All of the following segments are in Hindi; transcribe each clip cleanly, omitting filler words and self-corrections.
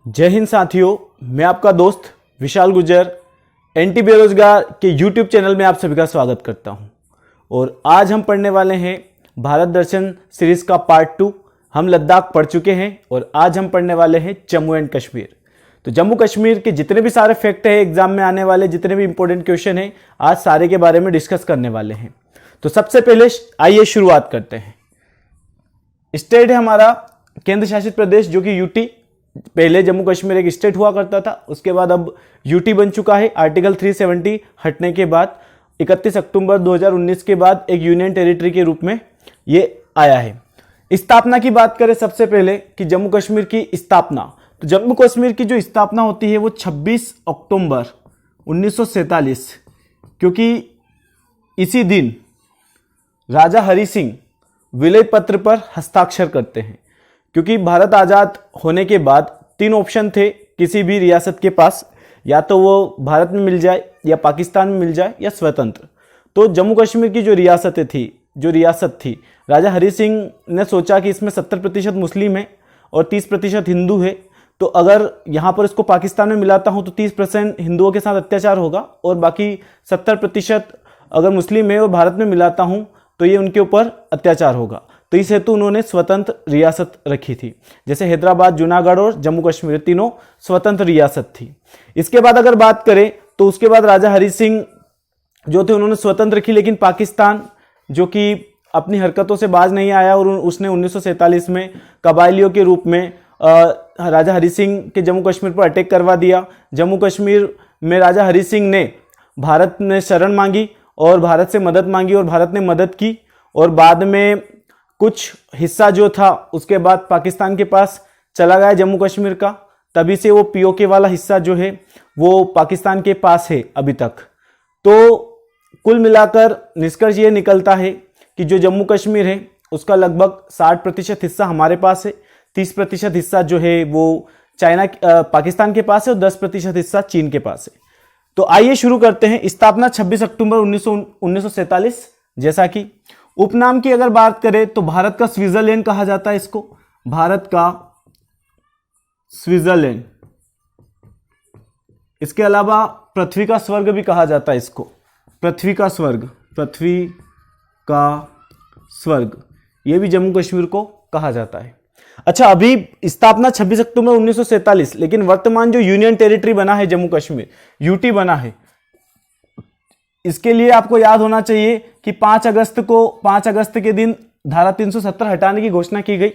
जय हिंद साथियों, मैं आपका दोस्त विशाल गुर्जर एंटी बेरोजगार के यूट्यूब चैनल में आप सभी का स्वागत करता हूं। और आज हम पढ़ने वाले हैं भारत दर्शन सीरीज का पार्ट 2। हम लद्दाख पढ़ चुके हैं और आज हम पढ़ने वाले हैं जम्मू एंड कश्मीर। तो जम्मू कश्मीर के जितने भी सारे फैक्ट हैं, एग्जाम में आने वाले जितने भी इंपॉर्टेंट क्वेश्चन हैं, आज सारे के बारे में डिस्कस करने वाले हैं। तो सबसे पहले आइए शुरुआत करते हैं। स्टेट है हमारा केंद्र शासित प्रदेश जो कि यूटी। पहले जम्मू कश्मीर एक स्टेट हुआ करता था, उसके बाद अब यूटी बन चुका है। आर्टिकल 370 हटने के बाद 31 अक्टूबर 2019 के बाद एक यूनियन टेरिटरी के रूप में ये आया है। स्थापना की बात करें सबसे पहले कि जम्मू कश्मीर की स्थापना, तो जम्मू कश्मीर की जो स्थापना होती है वो 26 अक्टूबर 1947, क्योंकि इसी दिन राजा हरि सिंह विलय पत्र पर हस्ताक्षर करते हैं। क्योंकि भारत आज़ाद होने के बाद 3 ऑप्शन थे किसी भी रियासत के पास, या तो वो भारत में मिल जाए या पाकिस्तान में मिल जाए या स्वतंत्र। तो जम्मू कश्मीर की जो रियासत थी, राजा हरि सिंह ने सोचा कि इसमें 70% मुस्लिम है और 30% हिंदू है। तो अगर यहाँ पर इसको पाकिस्तान में मिलाता हूँ तो 30% हिंदुओं के साथ अत्याचार होगा और बाकी 70% अगर मुस्लिम है और भारत में मिलाता हूँ तो ये उनके ऊपर अत्याचार होगा। तो इस हेतु उन्होंने स्वतंत्र रियासत रखी थी। जैसे हैदराबाद, जूनागढ़ और जम्मू कश्मीर तीनों स्वतंत्र रियासत थी। इसके बाद अगर बात करें तो उसके बाद राजा हरि सिंह जो थे उन्होंने स्वतंत्र रखी, लेकिन पाकिस्तान जो कि अपनी हरकतों से बाज नहीं आया और उसने 1947 में कबायलियों के रूप में राजा हरि सिंह के जम्मू कश्मीर पर अटैक करवा दिया। जम्मू कश्मीर में राजा हरि सिंह ने भारत में शरण मांगी और भारत से मदद मांगी और भारत ने मदद की। और बाद में कुछ हिस्सा जो था उसके बाद पाकिस्तान के पास चला गया जम्मू कश्मीर का। तभी से वो पीओके वाला हिस्सा जो है वो पाकिस्तान के पास है अभी तक। तो कुल मिलाकर निष्कर्ष ये निकलता है कि जो जम्मू कश्मीर है उसका लगभग 60% हिस्सा हमारे पास है, 30% हिस्सा जो है वो पाकिस्तान के पास है और 10% हिस्सा चीन के पास है। तो आइए शुरू करते हैं। स्थापना 26 अक्टूबर 1947। जैसा कि उपनाम की अगर बात करें तो भारत का स्विट्जरलैंड कहा जाता है इसको, भारत का स्विट्जरलैंड। इसके अलावा पृथ्वी का स्वर्ग भी कहा जाता है इसको, पृथ्वी का स्वर्ग, यह भी जम्मू कश्मीर को कहा जाता है। अच्छा, अभी स्थापना 26 अक्टूबर 1947, लेकिन वर्तमान जो यूनियन टेरिटरी बना है जम्मू कश्मीर, यूटी बना है, इसके लिए आपको याद होना चाहिए कि 5 अगस्त के दिन धारा 370 हटाने की घोषणा की गई।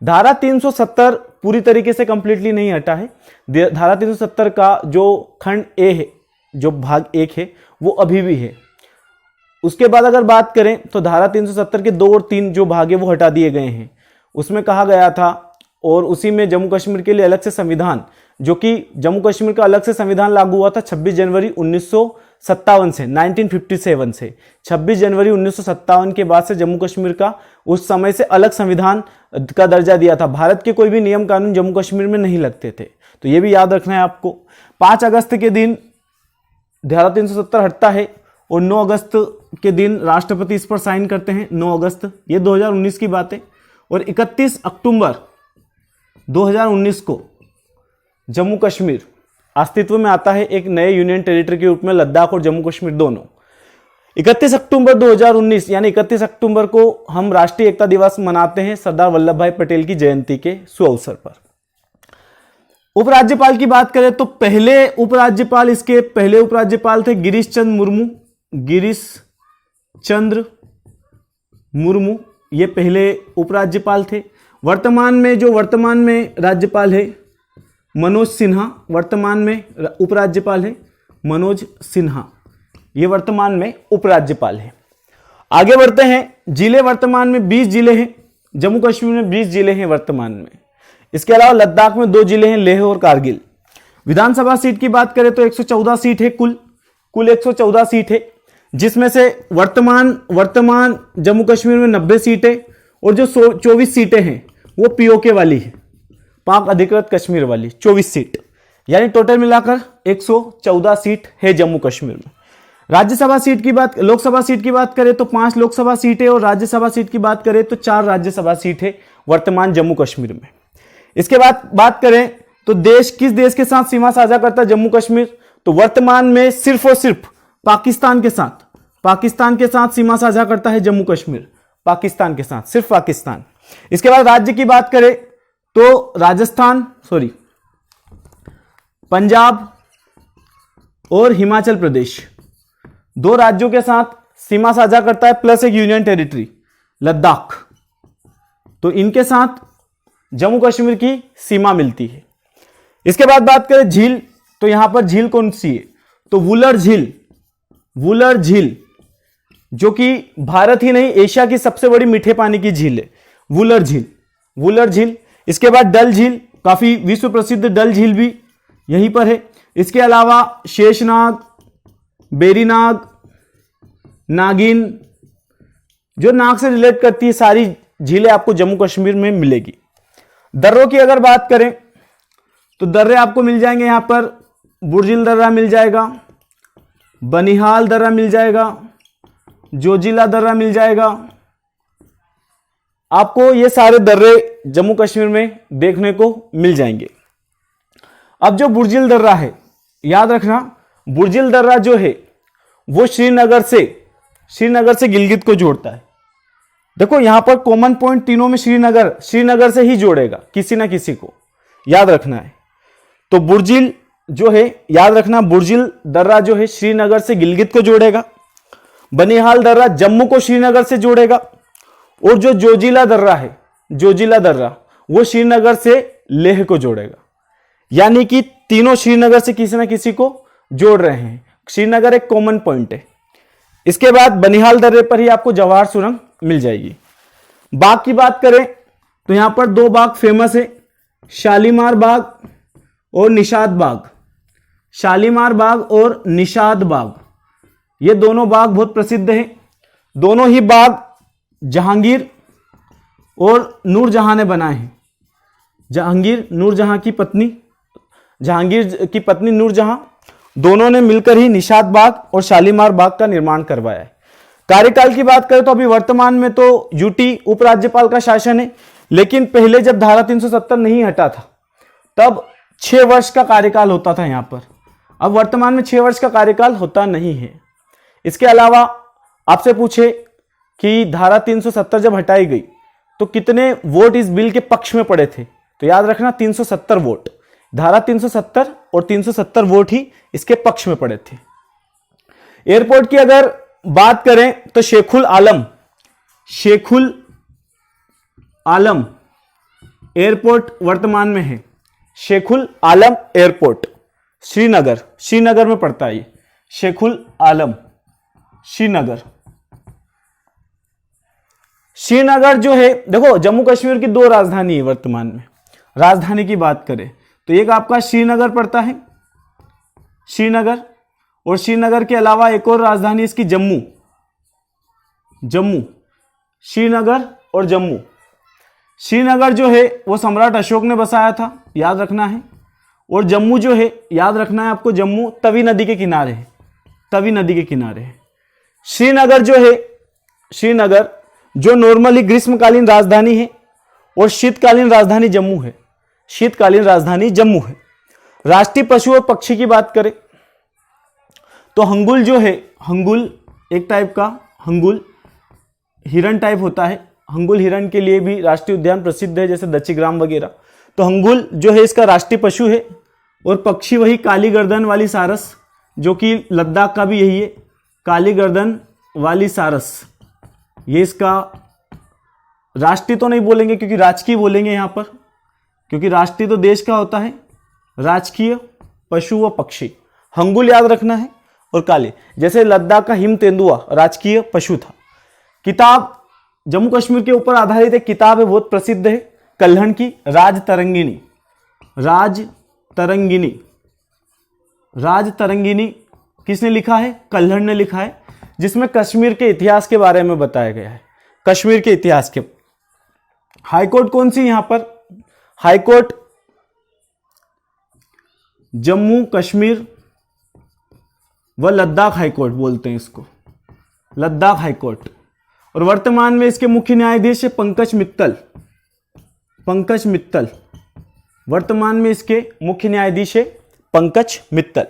धारा 370 पूरी तरीके से कंप्लीटली नहीं हटा है। धारा 370 का जो खंड ए है, जो भाग 1 है, वो अभी भी है। उसके बाद अगर बात करें तो धारा 370 के 2 और 3 जो भाग है वो हटा दिए गए हैं। उसमें कहा गया था, और उसी में जम्मू कश्मीर के लिए अलग से संविधान, जो कि जम्मू कश्मीर का अलग से संविधान लागू हुआ था 26 जनवरी 1957 से, 1957 से 26 जनवरी 1957 के बाद से जम्मू कश्मीर का उस समय से अलग संविधान का दर्जा दिया था। भारत के कोई भी नियम कानून जम्मू कश्मीर में नहीं लगते थे, तो ये भी याद रखना है आपको। 5 अगस्त के दिन धारा 370 हटता है और 9 अगस्त के दिन राष्ट्रपति इस पर साइन करते हैं। 9 अगस्त, ये 2019 की बात है। और 31 अक्टूबर 2019 को जम्मू कश्मीर अस्तित्व में आता है एक नए यूनियन टेरिटरी के रूप में, लद्दाख और जम्मू कश्मीर दोनों। 31 अक्टूबर 2019 यानी 31 अक्टूबर को हम राष्ट्रीय एकता दिवस मनाते हैं सरदार वल्लभ भाई पटेल की जयंती के सुअवसर पर। उपराज्यपाल की बात करें तो पहले उपराज्यपाल थे गिरीश चंद्र मुर्मू, ये पहले उपराज्यपाल थे। वर्तमान में राज्यपाल है मनोज सिन्हा, वर्तमान में उपराज्यपाल है मनोज सिन्हा, ये वर्तमान में उपराज्यपाल है। आगे बढ़ते हैं। जिले वर्तमान में 20 जिले हैं, जम्मू कश्मीर में 20 जिले हैं वर्तमान में। इसके अलावा लद्दाख में 2 जिले हैं, लेह और कारगिल। विधानसभा सीट की बात करें तो 114 सीट है, कुल 114 सीट है, जिसमें से वर्तमान जम्मू कश्मीर में 90 सीटें और जो 24 सीटें हैं वो पीओके वाली है, पाक अधिकृत कश्मीर वाली 24 सीट, यानी टोटल मिलाकर 114 सीट है जम्मू कश्मीर में। लोकसभा सीट की बात करें तो 5 लोकसभा सीटें और राज्यसभा सीट की बात करें तो 4 राज्यसभा सीटें वर्तमान जम्मू कश्मीर में। इसके बाद बात करें तो देश किस देश के साथ सीमा साझा करता है जम्मू कश्मीर? तो वर्तमान में सिर्फ और सिर्फ पाकिस्तान के साथ सीमा साझा करता है जम्मू कश्मीर, पाकिस्तान के साथ, सिर्फ पाकिस्तान। इसके बाद राज्य की बात करें तो पंजाब और हिमाचल प्रदेश 2 राज्यों के साथ सीमा साझा करता है, प्लस एक यूनियन टेरिटरी लद्दाख। तो इनके साथ जम्मू कश्मीर की सीमा मिलती है। इसके बाद बात करें झील, तो यहां पर झील कौन सी है? तो वुलर झील जो कि भारत ही नहीं एशिया की सबसे बड़ी मीठे पानी की झील है, वुलर झील। इसके बाद डल झील, काफी विश्व प्रसिद्ध डल झील भी यहीं पर है। इसके अलावा शेषनाग, बेरीनाग, नागिन, जो नाग से रिलेट करती है सारी झीलें आपको जम्मू कश्मीर में मिलेगी। दर्रों की अगर बात करें तो दर्रे आपको मिल जाएंगे यहां पर, बुर्जिल दर्रा मिल जाएगा, बनिहाल दर्रा मिल जाएगा, जोजिला दर्रा मिल जाएगा। आपको ये सारे दर्रे जम्मू कश्मीर में देखने को मिल जाएंगे। अब जो बुर्जिल दर्रा है, याद रखना बुर्जिल दर्रा जो है वो श्रीनगर से गिलगित को जोड़ता है। देखो यहां पर कॉमन पॉइंट तीनों में श्रीनगर से ही जोड़ेगा किसी ना किसी को, याद रखना है। तो बुर्जिल जो है, याद रखना बुर्जिल दर्रा जो है श्रीनगर से गिलगित को जोड़ेगा, बनिहाल दर्रा जम्मू को श्रीनगर से जोड़ेगा, और जो जोजिला दर्रा वो श्रीनगर से लेह को जोड़ेगा। यानी कि तीनों श्रीनगर से किसी ना किसी को जोड़ रहे हैं, श्रीनगर एक कॉमन पॉइंट है। इसके बाद बनिहाल दर्रे पर ही आपको जवाहर सुरंग मिल जाएगी। बाग की बात करें तो यहां पर 2 बाग फेमस है, शालीमार बाग और निषाद बाग। ये दोनों बाग बहुत प्रसिद्ध हैं। दोनों ही बाग जहांगीर और नूरजहां ने बनाए हैं। जहांगीर की पत्नी नूरजहां, दोनों ने मिलकर ही निषाद बाग और शालीमार बाग का निर्माण करवाया है। कार्यकाल की बात करें तो अभी वर्तमान में तो यूटी उपराज्यपाल का शासन है, लेकिन पहले जब धारा 370 नहीं हटा था तब 6 वर्ष का कार्यकाल होता था यहां पर। अब वर्तमान में 6 वर्ष का कार्यकाल होता नहीं है। इसके अलावा आपसे पूछे कि धारा 370 जब हटाई गई तो कितने वोट इस बिल के पक्ष में पड़े थे? तो याद रखना 370 वोट, धारा 370 और 370 वोट ही इसके पक्ष में पड़े थे। एयरपोर्ट की अगर बात करें तो शेखुल आलम एयरपोर्ट वर्तमान में है। शेखुल आलम एयरपोर्ट श्रीनगर में पड़ता है ये, शेखुल आलम श्रीनगर जो है, देखो जम्मू कश्मीर की 2 राजधानी है वर्तमान में। राजधानी की बात करें तो एक आपका श्रीनगर पड़ता है, और श्रीनगर के अलावा एक और राजधानी इसकी जम्मू, श्रीनगर और जम्मू। श्रीनगर जो है वो सम्राट अशोक ने बसाया था, याद रखना है। और जम्मू जो है, याद रखना है आपको, जम्मू तवी नदी के किनारे है। श्रीनगर जो नॉर्मली ग्रीष्मकालीन राजधानी है और शीतकालीन राजधानी जम्मू है। राष्ट्रीय पशु और पक्षी की बात करें तो हंगुल जो है, एक टाइप का हिरण टाइप होता है। हंगुल हिरण के लिए भी राष्ट्रीय उद्यान प्रसिद्ध है, जैसे दच्चीग्राम वगैरह। तो हंगुल जो है इसका राष्ट्रीय पशु है, और पक्षी वही काली गर्दन वाली सारस, जो कि लद्दाख का भी यही है, काली गर्दन वाली सारस। ये इसका राष्ट्रीय तो नहीं बोलेंगे क्योंकि राजकीय बोलेंगे यहां पर, क्योंकि राष्ट्रीय तो देश का होता है, राजकीय पशु व पक्षी हंगुल याद रखना है। और काले, जैसे लद्दाख का हिम तेंदुआ राजकीय पशु था। किताब जम्मू कश्मीर के ऊपर आधारित एक किताब है, बहुत प्रसिद्ध है, कल्हण की राज तरंगिनी किसने लिखा है? कल्हण ने लिखा है, जिसमें कश्मीर के इतिहास के बारे में बताया गया है। कश्मीर के इतिहास के हाईकोर्ट कौन सी यहां पर? हाईकोर्ट जम्मू कश्मीर व लद्दाख हाईकोर्ट बोलते हैं इसको, लद्दाख हाईकोर्ट। और वर्तमान में इसके मुख्य न्यायाधीश है पंकज मित्तल। वर्तमान में इसके मुख्य न्यायाधीश है पंकज मित्तल।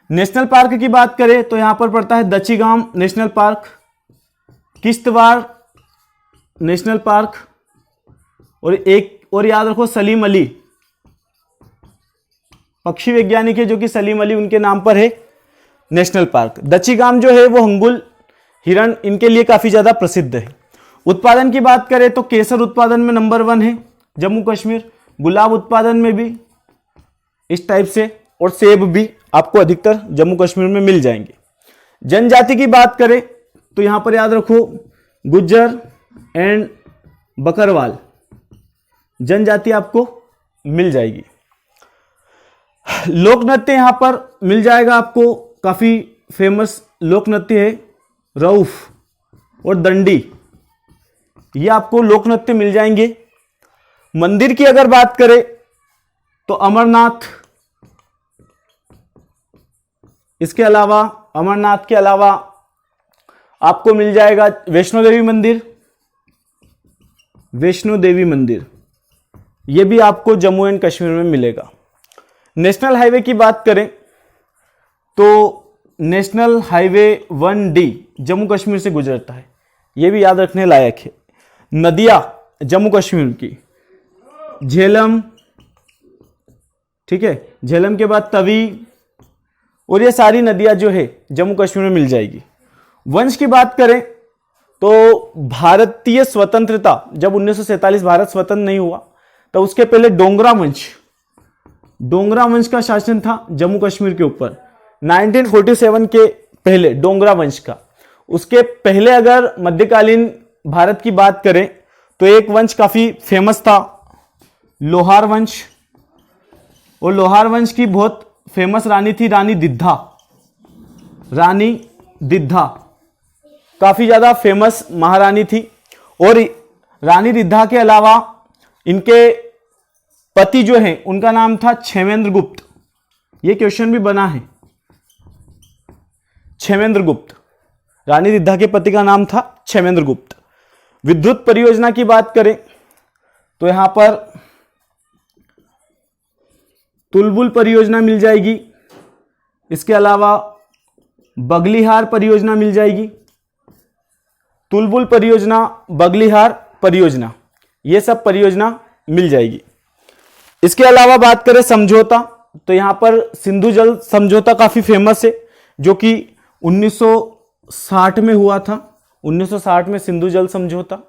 नेशनल पार्क की बात करें तो यहां पर पड़ता है Dachigam national park, Kishtwar national park, और एक और याद रखो सलीम अली, पक्षी वैज्ञानिक है जो कि सलीम अली उनके नाम पर है नेशनल पार्क। दचीगाम जो है वो हंगुल हिरण इनके लिए काफी ज्यादा प्रसिद्ध है। उत्पादन की बात करें तो केसर उत्पादन में नंबर 1 है जम्मू कश्मीर, गुलाब उत्पादन में भी इस टाइप से, और सेब भी आपको अधिकतर जम्मू कश्मीर में मिल जाएंगे। जनजाति की बात करें तो यहां पर याद रखो गुज्जर एंड बकरवाल जनजाति आपको मिल जाएगी। लोक नृत्य यहां पर मिल जाएगा आपको, काफी फेमस लोक नृत्य है रऊफ और दंडी, ये आपको लोक नृत्य मिल जाएंगे। मंदिर की अगर बात करें तो अमरनाथ, इसके अलावा अमरनाथ के अलावा आपको मिल जाएगा वैष्णो देवी मंदिर, वैष्णो देवी मंदिर ये भी आपको जम्मू एंड कश्मीर में मिलेगा। नेशनल हाईवे की बात करें तो national highway 1D Jammu Kashmir से गुजरता है, यह भी याद रखने लायक है। नदियां जम्मू कश्मीर की झेलम, ठीक है, झेलम के बाद तवी, और ये सारी नदियां जो है जम्मू कश्मीर में मिल जाएगी। वंश की बात करें तो भारतीय स्वतंत्रता जब 1947 भारत स्वतंत्र नहीं हुआ तो उसके पहले डोगरा वंश का शासन था जम्मू कश्मीर के ऊपर 1947 के पहले, डोगरा वंश का। उसके पहले अगर मध्यकालीन भारत की बात करें तो एक वंश काफी फेमस था लोहार वंश, और लोहार वंश की बहुत फेमस रानी थी रानी दिद्धा, काफी ज्यादा फेमस महारानी थी। और रानी दिद्धा के अलावा इनके पति जो हैं उनका नाम था क्षेमेंद्र गुप्त, ये क्वेश्चन भी बना है। क्षेमेंद्र गुप्त, रानी दिद्धा के पति का नाम था क्षेमेंद्र गुप्त। विद्युत परियोजना की बात करें तो यहां पर तुलबुल परियोजना मिल जाएगी, इसके अलावा बगलीहार परियोजना मिल जाएगी। तुलबुल परियोजना, बगलीहार परियोजना, ये सब परियोजना मिल जाएगी। इसके अलावा बात करें समझौता तो यहां पर सिंधु जल समझौता काफी फेमस है जो कि 1960 में हुआ था। 1960 में सिंधु जल समझौता,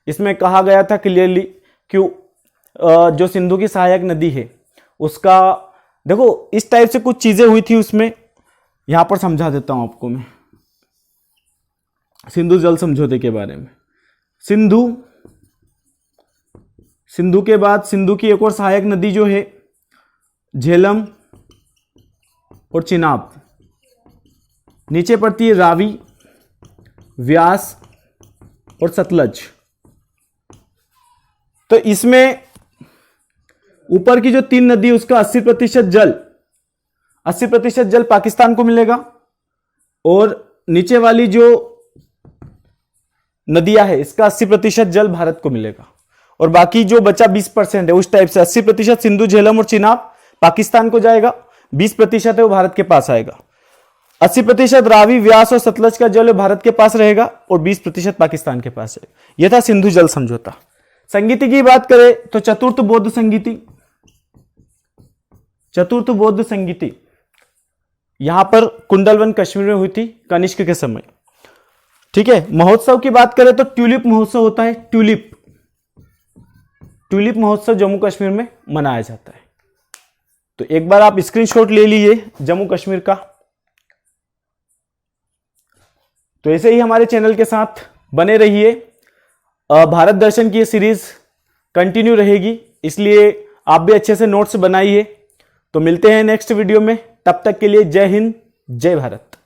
इसमें कहा गया था क्लियरली कि जो सिंधु की सहायक नदी है उसका, देखो इस टाइप से कुछ चीजें हुई थी उसमें, यहां पर समझा देता हूं आपको मैं सिंधु जल समझौते के बारे में। सिंधु के बाद सिंधु की एक और सहायक नदी जो है झेलम और चिनाब, नीचे पड़ती है रावी, व्यास और सतलज। तो इसमें ऊपर की जो 3 नदी उसका 80% जल पाकिस्तान को मिलेगा, और नीचे वाली जो नदियां है इसका 80% जल भारत को मिलेगा, और बाकी जो बचा 20% है उस टाइप से 80% सिंधु झेलम और चिनाब पाकिस्तान को जाएगा, 20% है वो भारत के पास आएगा। 80% रावी, व्यास और सतलज का जल भारत के पास रहेगा और 20% पाकिस्तान के पास है। यह था सिंधु जल समझौता। संगीति की बात करें तो चतुर्थ बौद्ध संगीति यहां पर कुंडलवन कश्मीर में हुई थी कनिष्क के समय, ठीक है। महोत्सव की बात करें तो ट्यूलिप महोत्सव होता है, ट्यूलिप महोत्सव जम्मू कश्मीर में मनाया जाता है। तो एक बार आप स्क्रीनशॉट ले लीजिए जम्मू कश्मीर का। तो ऐसे ही हमारे चैनल के साथ बने रहिए, भारत दर्शन की सीरीज कंटिन्यू रहेगी, इसलिए आप भी अच्छे से नोट्स बनाइए। तो मिलते हैं नेक्स्ट वीडियो में, तब तक के लिए जय हिंद, जय भारत।